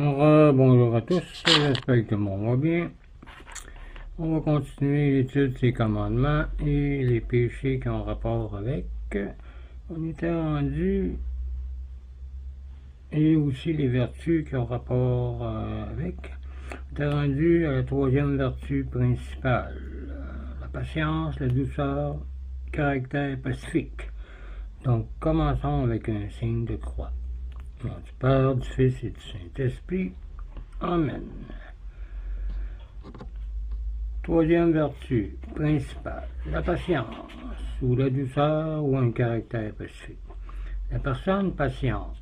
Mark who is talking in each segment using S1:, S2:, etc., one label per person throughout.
S1: Bonjour à tous, j'espère que tout le monde va bien. On va continuer l'étude des commandements et les péchés qui ont rapport avec. On était rendu, et aussi les vertus qui ont rapport avec. On était rendu à la troisième vertu principale, la patience, la douceur, le caractère pacifique. Donc commençons avec un signe de croix. Au nom du Père, du Fils et du Saint-Esprit. Amen. Troisième vertu principale, la patience, ou la douceur, ou un caractère pacifique. La personne patiente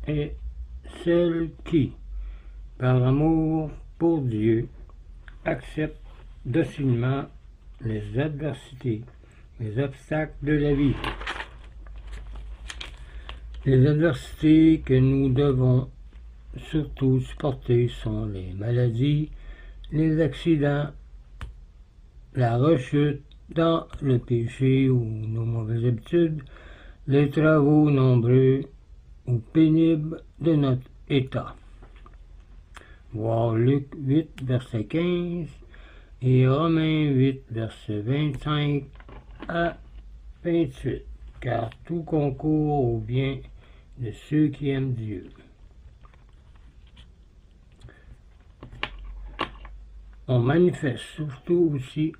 S1: est celle qui, par amour pour Dieu, accepte docilement les adversités, les obstacles de la vie. Les adversités que nous devons surtout supporter sont les maladies, les accidents, la rechute dans le péché ou nos mauvaises habitudes, les travaux nombreux ou pénibles de notre état. Voir Luc 8, verset 15 et Romains 8, verset 25 à 28, car tout concourt au bien de ceux qui aiment Dieu. On manifeste surtout aussi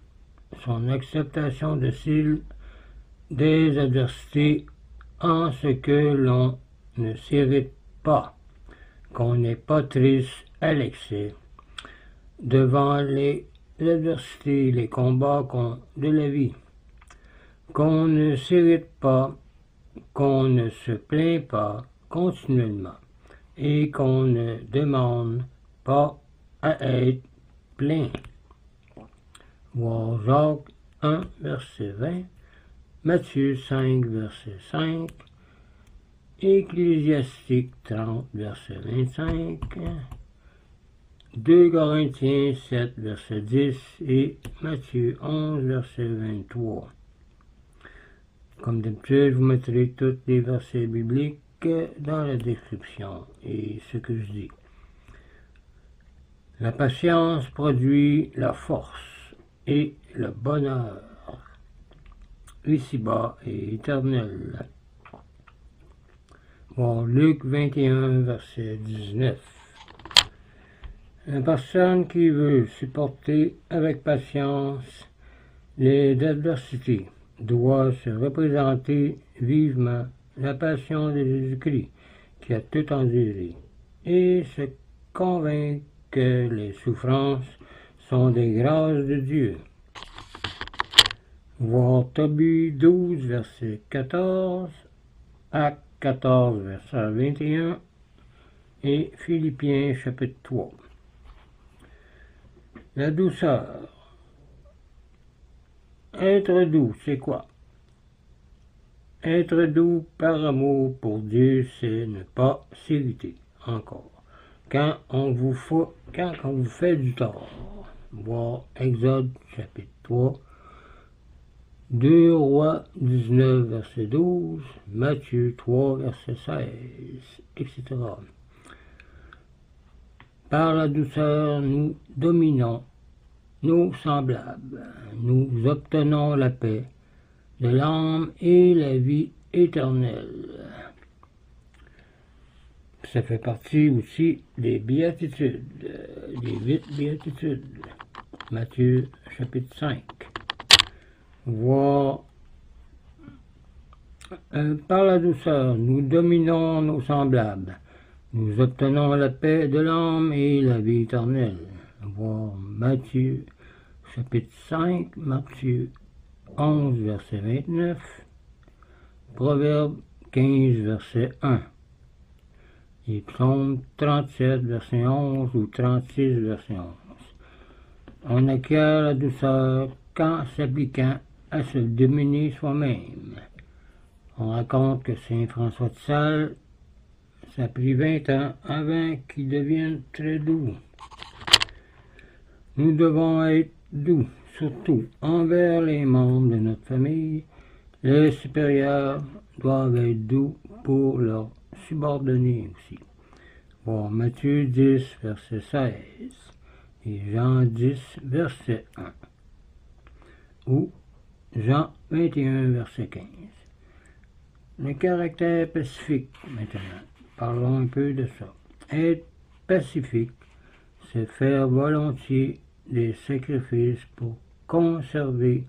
S1: son acceptation docile des adversités en ce que l'on ne s'irrite pas, qu'on n'est pas triste à l'excès devant les adversités, les combats de la vie, qu'on ne s'irrite pas, qu'on ne se plaint pas continuellement et qu'on ne demande pas à être plein. Voir Jacques 1, verset 20, Matthieu 5, verset 5, Ecclésiastique 30, verset 25, 2 Corinthiens 7, verset 10 et Matthieu 11, verset 23. Comme d'habitude, je vous mettrai tous les versets bibliques dans la description et ce que je dis. La patience produit la force et le bonheur, ici-bas et éternel. Bon, Luc 21, verset 19. Une personne qui veut supporter avec patience les adversités doit se représenter vivement la passion de Jésus-Christ qui a tout enduré et se convaincre que les souffrances sont des grâces de Dieu. Voir Tobie 12, verset 14, Actes 14, verset 21 et Philippiens chapitre 3. La douceur. Être doux, c'est quoi? Être doux par amour pour Dieu, c'est ne pas s'irriter encore quand on vous fait du tort. Voir Exode chapitre 3, 2 Rois 19, verset 12, Matthieu 3, verset 16, etc. Par la douceur, nous dominons nos semblables, nous obtenons la paix de l'âme et la vie éternelle. Ça fait partie aussi des béatitudes, des 8 béatitudes. Matthieu chapitre 5. Voir par la douceur, nous dominons nos semblables, nous obtenons la paix de l'âme et la vie éternelle. Voir Matthieu chapitre 5, Matthieu 11, verset 29, Proverbe 15, verset 1, et Psaume 37, verset 11 ou 36, verset 11. On acquiert la douceur qu'en s'appliquant à se dominer soi-même. On raconte que Saint François de Sales, ça a pris 20 ans avant qu'il devienne très doux. Nous devons être doux, surtout envers les membres de notre famille. Les supérieurs doivent être doux pour leurs subordonnés aussi. voir Matthieu 10, verset 16, et Jean 10, verset 1, ou Jean 21, verset 15. Le caractère pacifique, maintenant. Parlons un peu de ça. Être pacifique, c'est faire volontiers des sacrifices pour conserver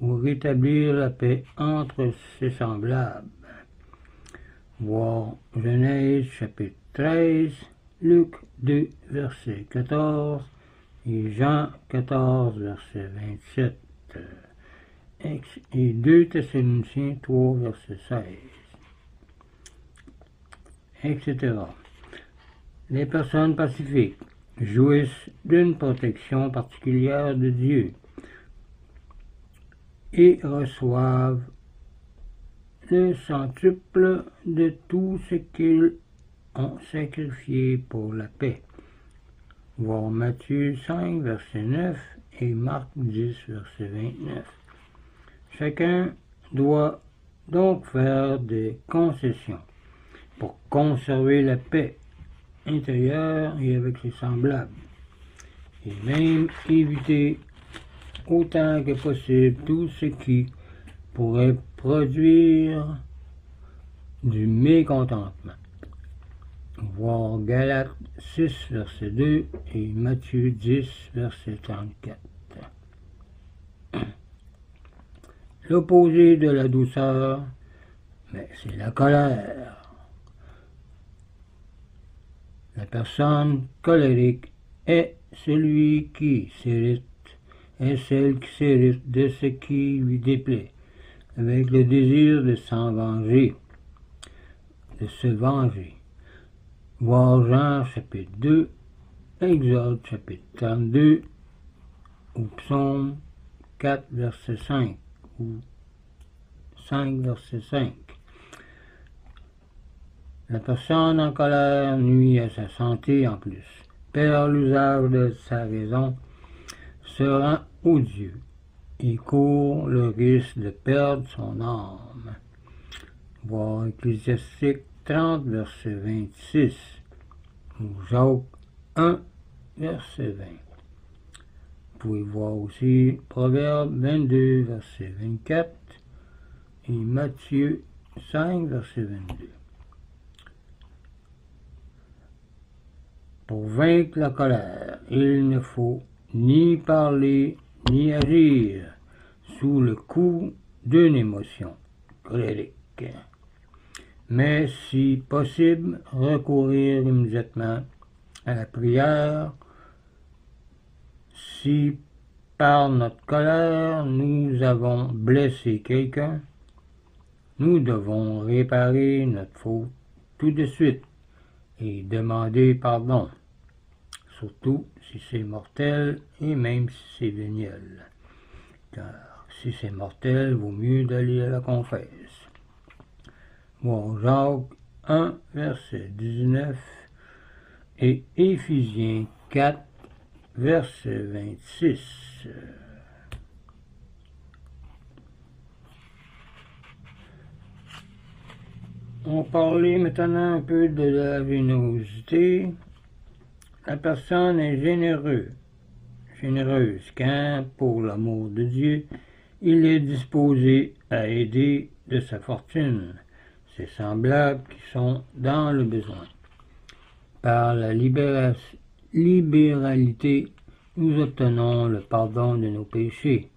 S1: ou rétablir la paix entre ses semblables. Voir Genèse chapitre 13, Luc 2, verset 14 et Jean 14, verset 27 et 2 Thessaloniciens 3, verset 16, etc. Les personnes pacifiques jouissent d'une protection particulière de Dieu et reçoivent le centuple de tout ce qu'ils ont sacrifié pour la paix. Voir Matthieu 5, verset 9 et Marc 10, verset 29. Chacun doit donc faire des concessions pour conserver la paix intérieure et avec ses semblables, et même éviter autant que possible tout ce qui pourrait produire du mécontentement. Voir Galates 6, verset 2 et Matthieu 10, verset 34. L'opposé de la douceur, mais c'est la colère. La personne colérique est celui qui s'irrite, est celle qui s'irrite de ce qui lui déplaît, avec le désir de s'en venger, de se venger. Voir Jean chapitre 2, Exode chapitre 32, ou Psaume 4, verset 5, ou 5, verset 5. La personne en colère nuit à sa santé en plus, perd l'usage de sa raison, se rend odieux et court le risque de perdre son âme. Voir Ecclésiastique 30, verset 26, ou Jacques 1, verset 20. Vous pouvez voir aussi Proverbe 22, verset 24, et Matthieu 5, verset 22. Pour vaincre la colère, il ne faut ni parler ni agir sous le coup d'une émotion colérique, mais si possible, recourir immédiatement à la prière. Si par notre colère nous avons blessé quelqu'un, nous devons réparer notre faute tout de suite et demander pardon, surtout si c'est mortel et même si c'est véniel, car si c'est mortel, vaut mieux d'aller à la confesse. Voir Jacques 1, verset 19 et Éphésiens 4, verset 26. On parlait maintenant un peu de la générosité. La personne est généreuse quand, pour l'amour de Dieu, il est disposé à aider de sa fortune ses semblables qui sont dans le besoin. Par la libéralité, nous obtenons le pardon de nos péchés,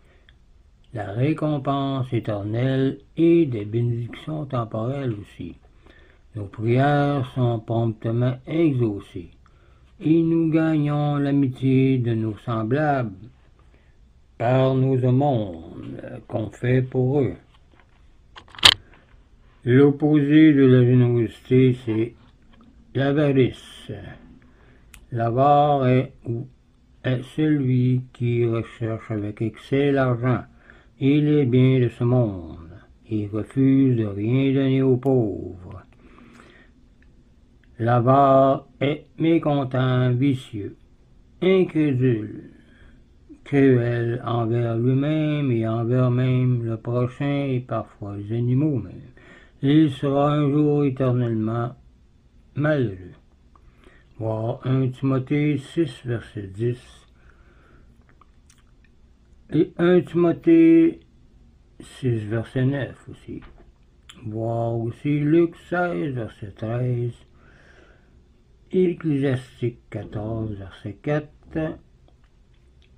S1: la récompense éternelle et des bénédictions temporelles aussi. Nos prières sont promptement exaucées et nous gagnons l'amitié de nos semblables par nos aumônes qu'on fait pour eux. L'opposé de la générosité, c'est l'avarice. L'avare est celui qui recherche avec excès l'argent et les biens de ce monde, et refuse de rien donner aux pauvres. L'avare est mécontent, vicieux, incrédule, cruel envers lui-même et envers même le prochain et parfois les animaux même. Il sera un jour éternellement malheureux. voir 1 Timothée 6, verset 10, et 1 Timothée 6, verset 9 aussi. Voir aussi Luc 16, verset 13, Ecclésiastique 14, verset 4,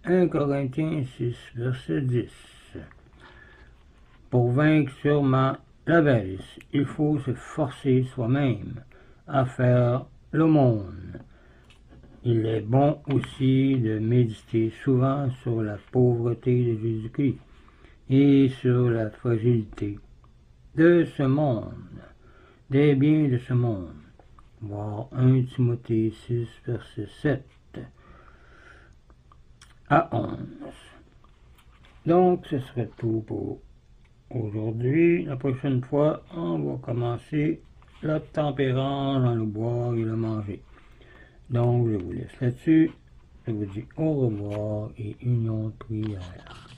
S1: 1 Corinthiens 6, verset 10. Pour vaincre sûrement l'avarice, il faut se forcer soi-même à faire l'aumône. Il est bon aussi de méditer souvent sur la pauvreté de Jésus-Christ et sur la fragilité de ce monde, des biens de ce monde. Voir 1 Timothée 6, verset 7 à 11. Donc, ce serait tout pour aujourd'hui. La prochaine fois, on va commencer la tempérance dans le boire et le manger. Donc, je vous laisse là-dessus. Je vous dis au revoir et union de prière.